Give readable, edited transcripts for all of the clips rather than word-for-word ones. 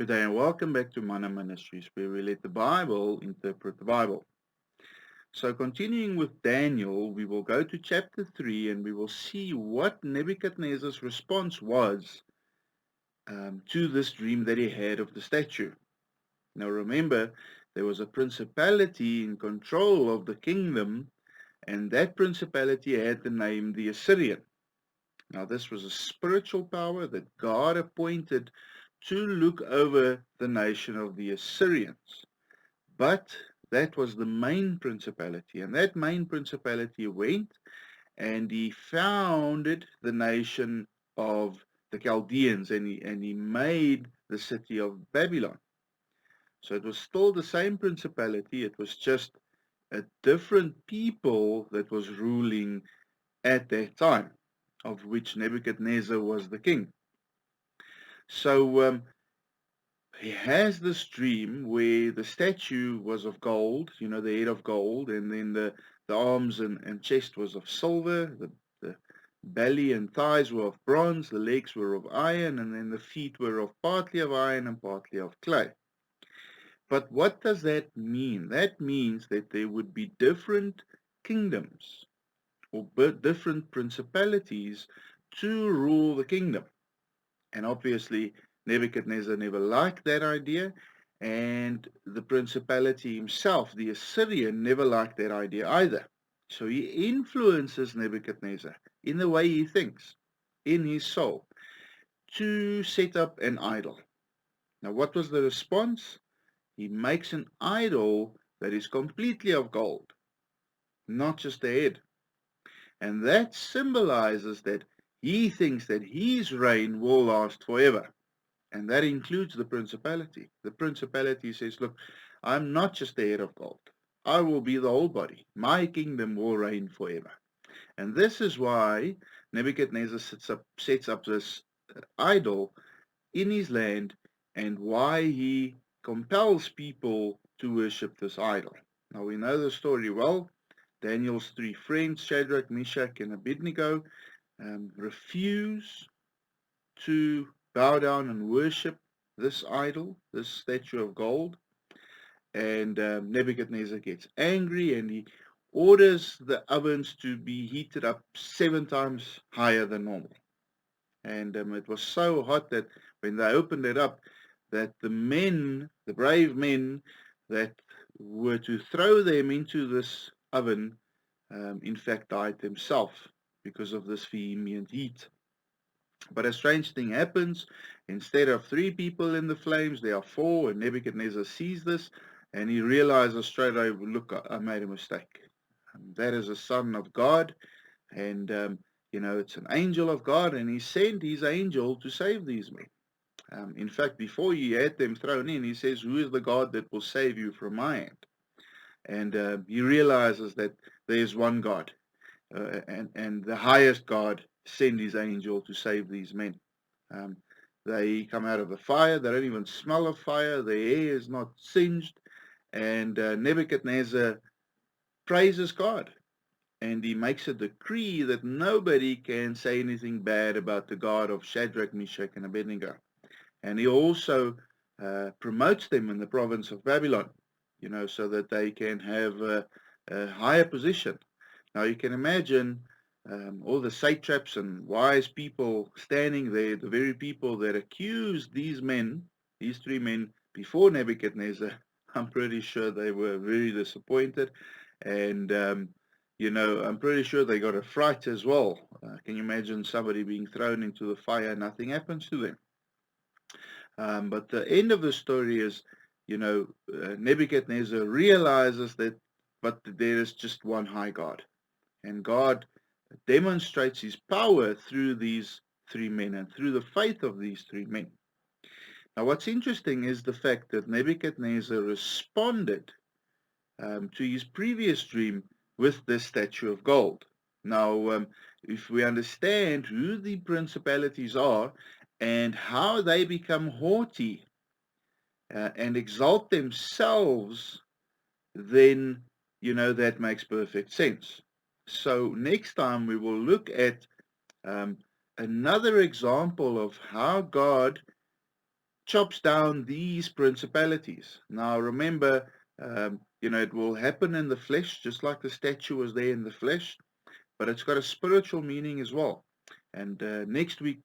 Good day and welcome back to Mana Ministries, where we let the Bible interpret the Bible. So continuing with Daniel, we will go to chapter 3 and we will see what Nebuchadnezzar's response was to this dream that he had of the statue. Now remember, there was a principality in control of the kingdom, and that principality had the name the Assyrian. Now this was a spiritual power that God appointed to look over the nation of the Assyrians. But that was the main principality, and that main principality went and he founded the nation of the Chaldeans, and he made the city of Babylon. So it was still the same principality, it was just a different people that was ruling at that time, of which Nebuchadnezzar was the king. So he has this dream where the statue was of gold, the head of gold, and then the arms and chest was of silver, the belly and thighs were of bronze, the legs were of iron, and then the feet were of partly of iron and partly of clay. But what does that mean? That means that there would be different kingdoms or different principalities to rule the kingdom. And obviously, Nebuchadnezzar never liked that idea, and the principality himself, the Assyrian, never liked that idea either. So he influences Nebuchadnezzar in the way he thinks, in his soul, to set up an idol. Now, what was the response? He makes an idol that is completely of gold, not just the head. And that symbolizes that he thinks that his reign will last forever. And that includes the principality. The principality says, look, I'm not just the head of gold. I will be the whole body. My kingdom will reign forever. And this is why Nebuchadnezzar sets up this idol in his land, and why he compels people to worship this idol. Now we know the story well. Daniel's three friends, Shadrach, Meshach, and Abednego, refuse to bow down and worship this idol, this statue of gold. And Nebuchadnezzar gets angry and he orders the ovens to be heated up 7 times higher than normal. And it was so hot that when they opened it up, that the men, the brave men that were to throw them into this oven, in fact died themselves because of this vehement heat. But a strange thing happens. Instead of 3 people in the flames, there are 4, and Nebuchadnezzar sees this, and he realizes straight away, look, I made a mistake. That is a son of God, and it's an angel of God, and he sent his angel to save these men. In fact, before he had them thrown in, he says, who is the God that will save you from my hand? And he realizes that there is one God, and the highest God sent his angel to save these men. They come out of the fire. They don't even smell of fire. Their hair is not singed. And Nebuchadnezzar praises God. And he makes a decree that nobody can say anything bad about the God of Shadrach, Meshach, and Abednego. And he also promotes them in the province of Babylon, so that they can have a higher position. Now you can imagine all the satraps and wise people standing there, the very people that accused these 3 men, before Nebuchadnezzar. I'm pretty sure they were very disappointed, and I'm pretty sure they got a fright as well. Can you imagine somebody being thrown into the fire? Nothing happens to them. But the end of the story is, Nebuchadnezzar realizes that, but there is just one high God. And God demonstrates his power through these 3 men and through the faith of these 3 men. Now, what's interesting is the fact that Nebuchadnezzar responded to his previous dream with this statue of gold. Now, if we understand who the principalities are and how they become haughty and exalt themselves, then, that makes perfect sense. So next time we will look at another example of how God chops down these principalities. Now remember, it will happen in the flesh, just like the statue was there in the flesh, but it's got a spiritual meaning as well. And next week,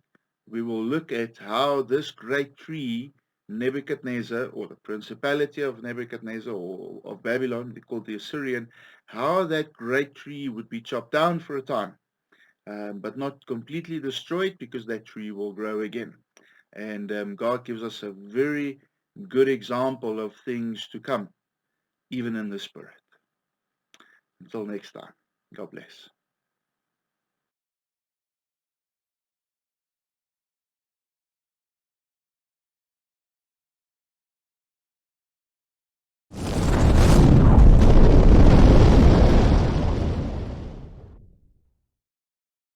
we will look at how this great tree, Nebuchadnezzar, or the principality of Nebuchadnezzar, or of Babylon, they called the Assyrian, how that great tree would be chopped down for a time, but not completely destroyed, because that tree will grow again. And God gives us a very good example of things to come, even in the spirit. Until next time, God bless.